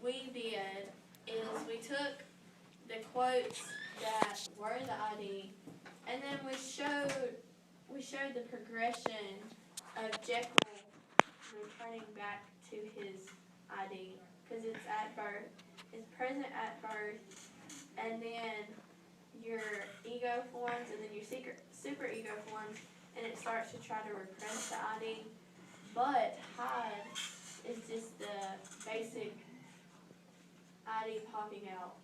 we did is we took the quotes that were the ID, and then we showed the progression of Jekyll returning back to his ID, because it's at birth, it's present at birth, and then your ego forms, and then your super ego forms, and it starts to try to repress the ID. But Hyde is just the basic ID popping out.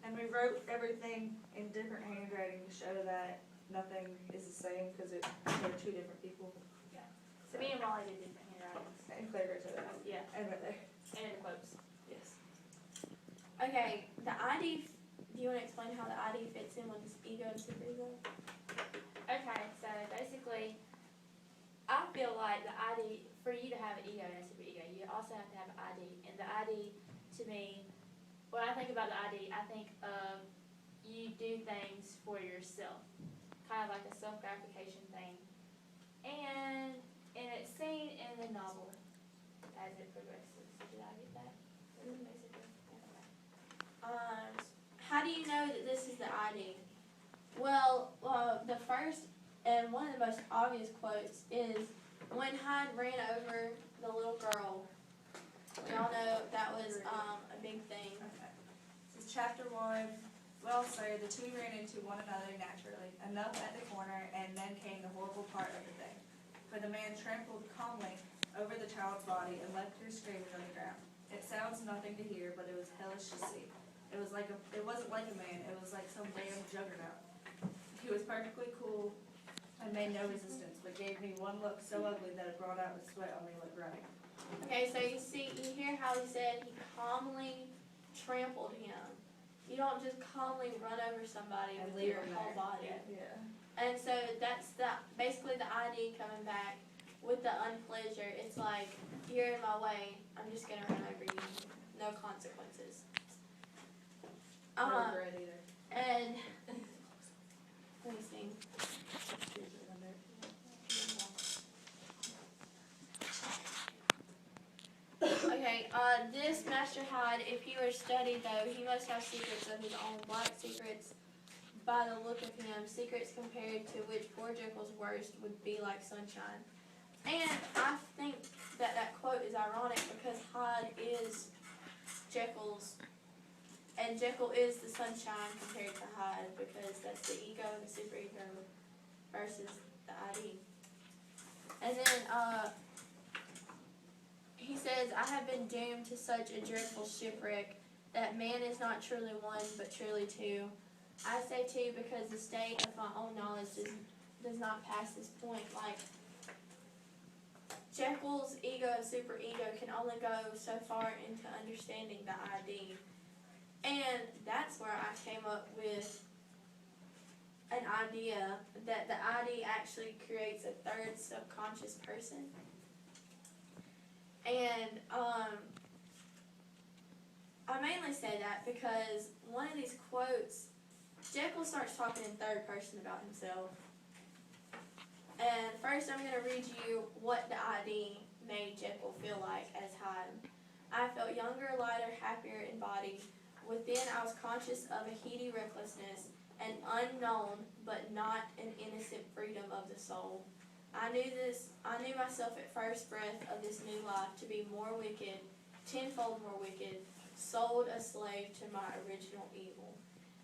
And we wrote everything in different handwriting to show that nothing is the same because they're two different people. Yeah. So me and Molly did different handwritings. And Claire wrote that. Yeah. And right there. And in the quotes. Yes. Okay, the ID, do you want to explain how the ID fits in with this ego and superego? Okay, so basically, I feel like the ID, for you to have an ego and a superego, you also have to have an ID. And the ID, to me, when I think about the ID, I think of you do things for yourself, kind of like a self-gratification thing. And it's seen in the novel as it progresses. Did I get that? Basically. How do you know that this is the ID? Well, the first and one of the most obvious quotes is when Hyde ran over the little girl. We all know that was a big thing. Okay. This is chapter 1. Well, so the two ran into one another naturally, enough at the corner, and then came the horrible part of the thing. For the man trampled calmly over the child's body and left her screaming on the ground. It sounds nothing to hear, but it was hellish to see. It wasn't like a man, it was like some damn juggernaut. He was perfectly cool and made no resistance, but gave me one look so ugly that it brought out the sweat on me like running. Okay, so you hear how he said he calmly trampled him. You don't just calmly run over somebody And with leave your him whole there. body. Yeah. And so that's basically the ID coming back with the unpleasure. It's like, you're in my way, I'm just gonna run over you. No consequences. No regret either. And let me see. Okay, this Master Hyde, if he were studied though, he must have secrets of his own, black secrets by the look of him, secrets compared to which poor Jekyll's worst would be like sunshine. And I think that quote is ironic because Hyde is Jekyll's, and Jekyll is the sunshine compared to Hyde because that's the ego and the superego versus the ID. And then, he says, I have been doomed to such a dreadful shipwreck that man is not truly one, but truly two. I say two because the state of my own knowledge does not pass this point. Like, Jekyll's ego and superego can only go so far into understanding the ID. And that's where I came up with an idea that the ID actually creates a third subconscious person. And I mainly say that because one of these quotes, Jekyll starts talking in third person about himself. And first I'm going to read you what the ID made Jekyll feel like as Hyde. I felt younger, lighter, happier in body. Within I was conscious of a heady recklessness, an unknown but not an innocent freedom of the soul. I knew myself at first breath of this new life to be more wicked, tenfold more wicked, sold a slave to my original evil.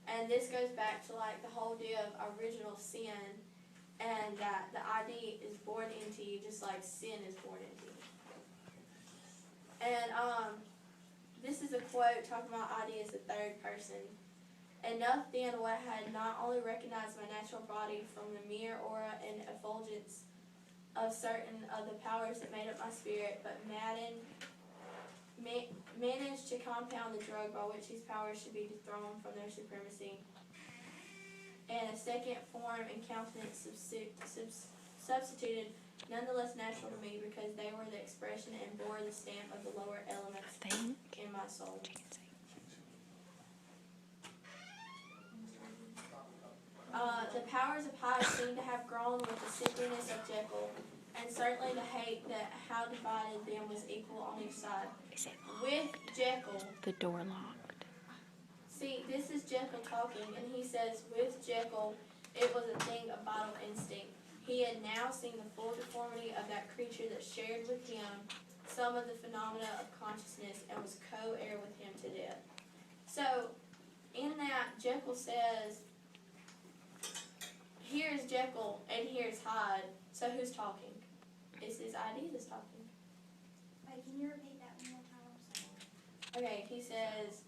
And this goes back to like the whole deal of original sin, and that the ID is born into you just like sin is born into you. And this is a quote talking about ID as the third person. Enough then what I had not only recognized my natural body from the mere aura and effulgence of certain of the powers that made up my spirit, but managed to compound the drug by which these powers should be dethroned from their supremacy. And a second form and countenance substituted, nonetheless natural to me, because they were the expression and bore the stamp of the lower elements in my soul. The powers of Hyde seem to have grown with the sickliness of Jekyll, and certainly the hate that how divided them was equal on each side. Is it with Jekyll. the door locked? See, this is Jekyll talking, and he says, with Jekyll, it was a thing of vital instinct. He had now seen the full deformity of that creature that shared with him some of the phenomena of consciousness and was co-heir with him to death. So, in that, Jekyll says, here's Jekyll and here's Hyde. So who's talking? It's his ID that's talking. Wait, can you repeat that one more time? I'm sorry. Okay, he says,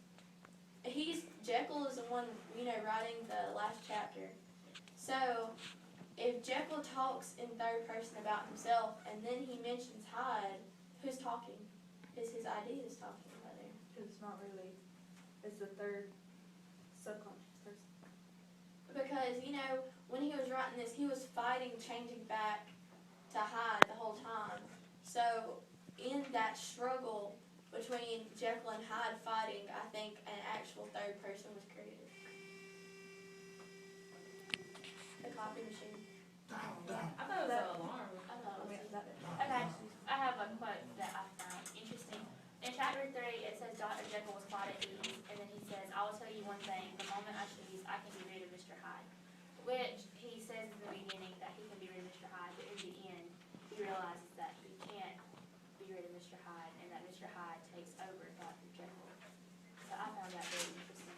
Jekyll is the one, writing the last chapter. So, if Jekyll talks in third person about himself and then he mentions Hyde, who's talking? It's his ID that's talking right there. It's not really, it's the third subconscious person. Because, when he was writing this, he was fighting changing back to Hyde the whole time. So, in that struggle between Jekyll and Hyde fighting, I think an actual third person was created. The copy machine. I thought it was an alarm. I thought it was. Okay, I have a quote that I found interesting. In chapter 3, it says Dr. Jekyll was quite at ease, and then he says, I will tell you one thing, the moment I choose, I can be rid of Mr. Hyde. Which he says in the beginning that he can be rid of Mr. Hyde, but in the end, he realizes that he can't be rid of Mr. Hyde, and that Mr. Hyde takes over Dr. Jekyll. So I found that very interesting.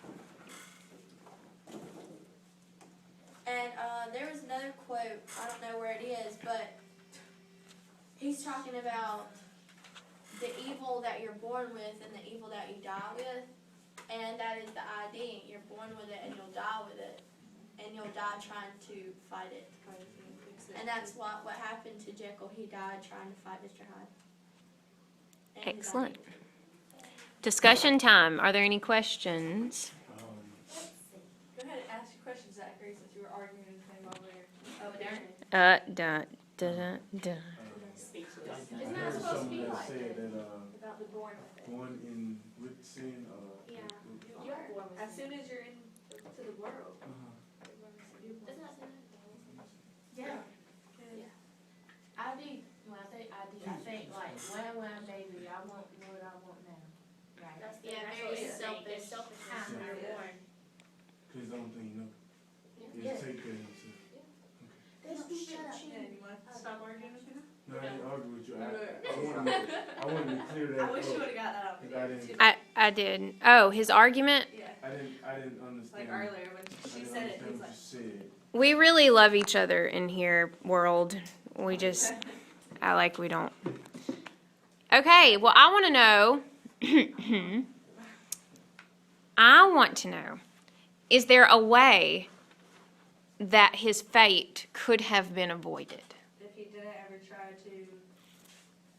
And there was another quote, I don't know where it is, but he's talking about the evil that you're born with and the evil that you die with, and that is the ID. You're born with it and you'll die with it, and you'll die trying to fight it. And that's what happened to Jekyll. He died trying to fight Mr. Hyde. And his Excellent. ID. Discussion time. Are there any questions? Go ahead and ask your questions, Zachary, since you were arguing with him over there. Oh, there. Isn't that supposed to be like said this? that About the born with it. born in with sin. Yeah. with- You're born with As it. soon as you're into the world. Isn't that something? Yeah. I do, when I think like, when baby, I want what I want now. Right. That's Yeah, that's very what it's saying. selfish. It's selfishness Uh-huh. when you're born. Cause the only thing you know Yeah. is take care of yourself. They don't shut up. Yeah, you want to stop arguing with him? No, I didn't argue with you. I I wanted to clear that wish you up. would've got that out. 'Cause I didn't, I did. Oh, his argument? Yeah, I didn't understand. like earlier when I she didn't said it, understand he's what like. you said. We really love each other in here, world. We just, we don't. Okay, well, I want to know, I want to know, is there a way that his fate could have been avoided? If he didn't ever try to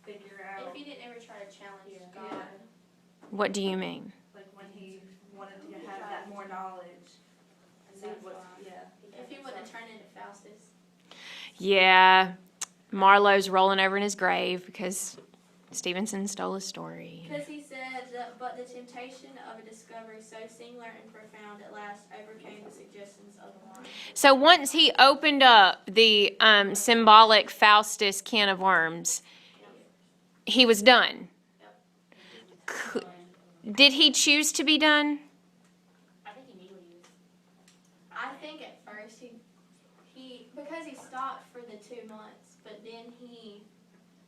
figure out, If he didn't ever try to challenge Yeah. God. What do you mean? like when he wanted to have that more knowledge. And see That's what, why. yeah. If he wouldn't have turned into Faustus. Yeah, Marlowe's rolling over in his grave because Stevenson stole his story. Because he said that, but the temptation of a discovery so singular and profound at last overcame the suggestions of the mind. So once he opened up the symbolic Faustus can of worms, he was done. C- Did he choose to be done? I think he knew what he was. I think at first he because he stopped for the 2 months, but then he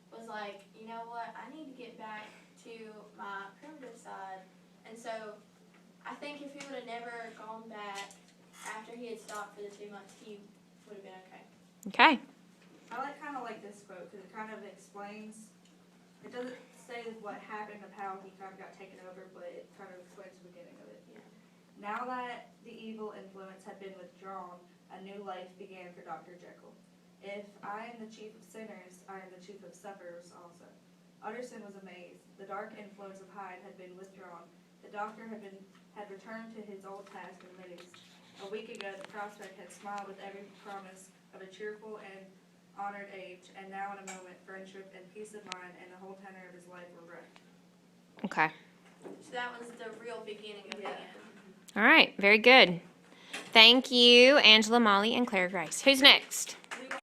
was like, you know what, I need to get back to my primitive side. And so I think if he would have never gone back after he had stopped for the 2 months, he would have been okay. Okay. I kind of like this quote because it kind of explains, it doesn't say what happened of how he kind of got taken over, but it kind of explains the beginning of it. Yeah. Now that the evil influence had been withdrawn, a new life began for Dr. Jekyll. If I am the chief of sinners, I am the chief of sufferers also. Utterson was amazed. The dark influence of Hyde had been withdrawn. The doctor had returned to his old task and amazed. A week ago, the prospect had smiled with every promise of a cheerful and honored age, and now in a moment, friendship and peace of mind and the whole tenor of his life were wrecked. Okay. So that was the real beginning of the Yeah. end. All right. Very good. Thank you, Angela, Molly, and Claire Grace. Who's next?